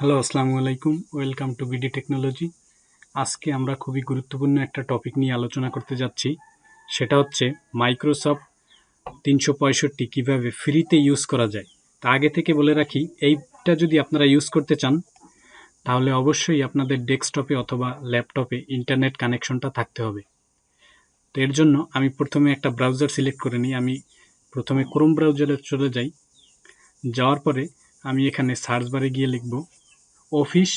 Hello, আসসালামু আলাইকুম। Welcome to BD technology. আজকে আমরা খুবই গুরুত্বপূর্ণ একটা টপিক নিয়ে আলোচনা করতে যাচ্ছি। সেটা হচ্ছে মাইক্রোসফট 365 কিভাবে ফ্রিতে ইউজ করা যায়। তা আগে থেকে বলে রাখি, এইটা যদি আপনারা ইউজ করতে চান তাহলে অবশ্যই আপনাদের ডেস্কটপে অথবা ল্যাপটপে ইন্টারনেট কানেকশনটা থাকতে হবে। তো এর জন্য আমি প্রথমে একটা ব্রাউজার সিলেক্ট করে নিই। আমি প্রথমে ক্রোম ব্রাউজারে চলে যাই। যাওয়ার পরে আমি এখানে সার্চ বারে গিয়ে লিখব অফিস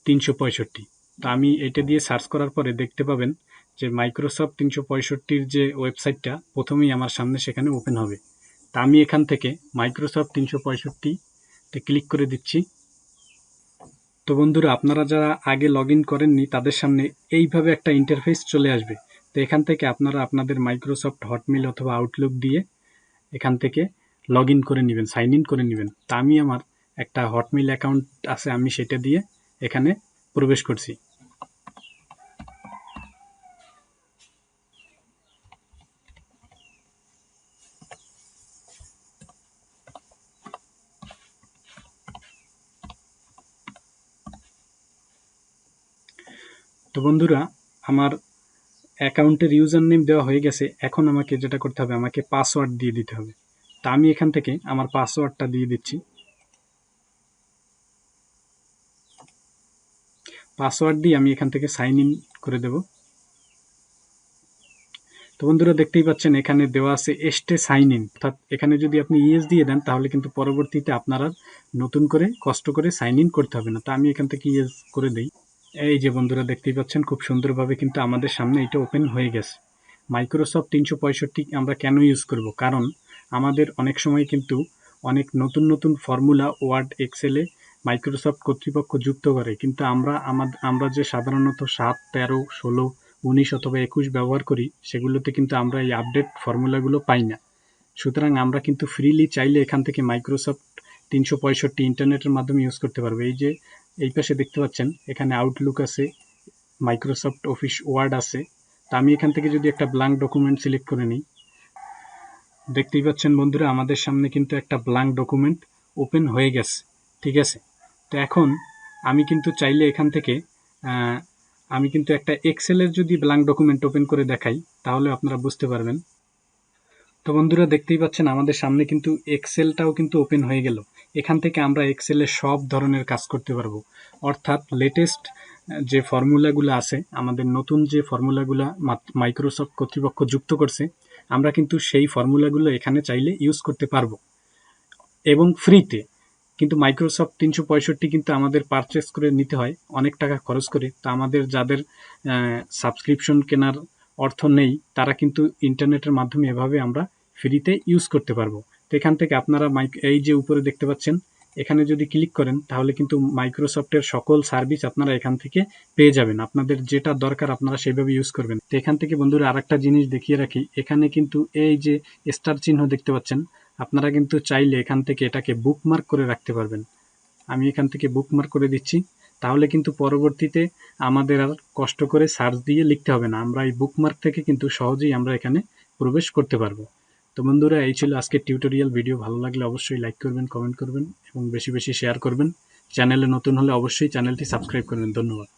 365। তো আমি এটা দিয়ে সার্চ করার পরে দেখতে পাবেন যে মাইক্রোসফট 365-র যে ওয়েবসাইটটা প্রথমেই আমার সামনে সেখানে ওপেন হবে। তা আমি এখান থেকে মাইক্রোসফট 365-তে ক্লিক করে দিচ্ছি। তো বন্ধুরা, আপনারা যারা আগে লগ ইন করেননি তাদের সামনে এইভাবে একটা ইন্টারফেস চলে আসবে। তো এখান থেকে আপনারা আপনাদের মাইক্রোসফট হটমেইল অথবা আউটলুক দিয়ে এখান থেকে লগ ইন করে নেবেন, সাইন ইন করে নেবেন। তা আমি আমার একটা হটমেইল অ্যাকাউন্ট আছে, আমি সেটা দিয়ে এখানে প্রবেশ করছি। তো বন্ধুরা, আমার অ্যাকাউন্টের ইউজার নেম দেওয়া হয়ে গেছে। এখন আমাকে যেটা করতে হবে, আমাকে পাসওয়ার্ড দিয়ে দিতে হবে। তা আমি এখান থেকে আমার পাসওয়ার্ডটা দিয়ে দিচ্ছি। পাসওয়ার্ড দিয়ে আমি এখান থেকে সাইন ইন করে দেব। তো বন্ধুরা, দেখতেই পাচ্ছেন এখানে দেওয়া আছে স্টে সাইন ইন, অর্থাৎ এখানে যদি আপনি ইয়েস দিয়ে দেন তাহলে কিন্তু পরবর্তীতে আপনারা নতুন করে কষ্ট করে সাইন ইন করতে হবে না। তা আমি এখান থেকে ইয়েস করে দেই। এই যে বন্ধুরা, দেখতেই পাচ্ছেন খুব সুন্দরভাবে কিন্তু আমাদের সামনে এটা ওপেন হয়ে গেছে। মাইক্রোসফট 365 আমরা কেন ইউজ করব? কারণ আমাদের অনেক সময় কিন্তু অনেক নতুন নতুন ফর্মুলা ওয়ার্ড এক্সেলে মাইক্রোসফট কর্তৃপক্ষ যুক্ত করে, কিন্তু আমরা যে সাধারণত 7, 13, 16, 19 অথবা 21 ব্যবহার করি, সেগুলোতে কিন্তু আমরা এই আপডেট ফর্মুলাগুলো পাই না। সুতরাং আমরা কিন্তু ফ্রিলি চাইলে এখান থেকে মাইক্রোসফট 365 ইন্টারনেটের মাধ্যমে ইউজ করতে পারবো। এই যে এই পাশে দেখতে পাচ্ছেন এখানে আউটলুক আছে, মাইক্রোসফট অফিস ওয়ার্ড আছে। তা আমি এখান থেকে যদি একটা ব্ল্যাঙ্ক ডকুমেন্ট সিলেক্ট করে নিই, দেখতেই পাচ্ছেন বন্ধুরা আমাদের সামনে কিন্তু একটা ব্ল্যাঙ্ক ডকুমেন্ট ওপেন হয়ে গেছে। ঠিক আছে, তো এখন আমি কিন্তু চাইলে এখান থেকে আমি কিন্তু একটা এক্সেলের যদি ব্ল্যাঙ্ক ডকুমেন্ট ওপেন করে দেখাই তাহলে আপনারা বুঝতে পারবেন। তো বন্ধুরা, দেখতেই পাচ্ছেন আমাদের সামনে কিন্তু এক্সেলটাও কিন্তু ওপেন হয়ে গেল। এখান থেকে আমরা এক্সেলের সব ধরনের কাজ করতে পারবো, অর্থাৎ লেটেস্ট যে ফর্মুলাগুলো আছে, আমাদের নতুন যে ফর্মুলাগুলো মাইক্রোসফট কর্তৃপক্ষ যুক্ত করছে, আমরা কিন্তু সেই ফর্মুলাগুলো এখানে চাইলে ইউজ করতে পারবো এবং ফ্রিতে। কিন্তু মাইক্রোসফট 365 কিন্তু আমাদের পারচেস করে নিতে হয় অনেক টাকা খরচ করে। তা আমাদের যাদের সাবস্ক্রিপশন কেনার অর্থ নেই তারা কিন্তু ইন্টারনেটের মাধ্যমে এভাবে আমরা ফ্রিতে ইউজ করতে পারবো। তো এখান থেকে আপনারা এই যে উপরে দেখতে পাচ্ছেন, এখানে যদি ক্লিক করেন তাহলে কিন্তু মাইক্রোসফটের সকল সার্ভিস আপনারা এখান থেকে পেয়ে যাবেন। আপনাদের যেটা দরকার আপনারা সেইভাবে ইউজ করবেন। তো এখান থেকে বন্ধুরা আরেকটা জিনিস দেখিয়ে রাখি, এখানে কিন্তু এই যে স্টার চিহ্ন দেখতে পাচ্ছেন, আপনারা কিন্তু চাইলে এখান থেকে এটাকে বুকমার্ক করে রাখতে পারবেন। আমি এখান থেকে বুকমার্ক করে দিচ্ছি, তাহলে কিন্তু পরবর্তীতে আমাদের আর কষ্ট করে সার্চ দিয়ে লিখতে হবে না। আমরা এই বুকমার্ক থেকে কিন্তু সহজেই আমরা এখানে প্রবেশ করতে পারবো। তো বন্ধুরা, এই ছিল আজকের টিউটোরিয়াল ভিডিও। ভালো লাগলে অবশ্যই লাইক করবেন, কমেন্ট করবেন এবং বেশি বেশি শেয়ার করবেন। চ্যানেলে নতুন হলে অবশ্যই চ্যানেলটি সাবস্ক্রাইব করবেন। ধন্যবাদ।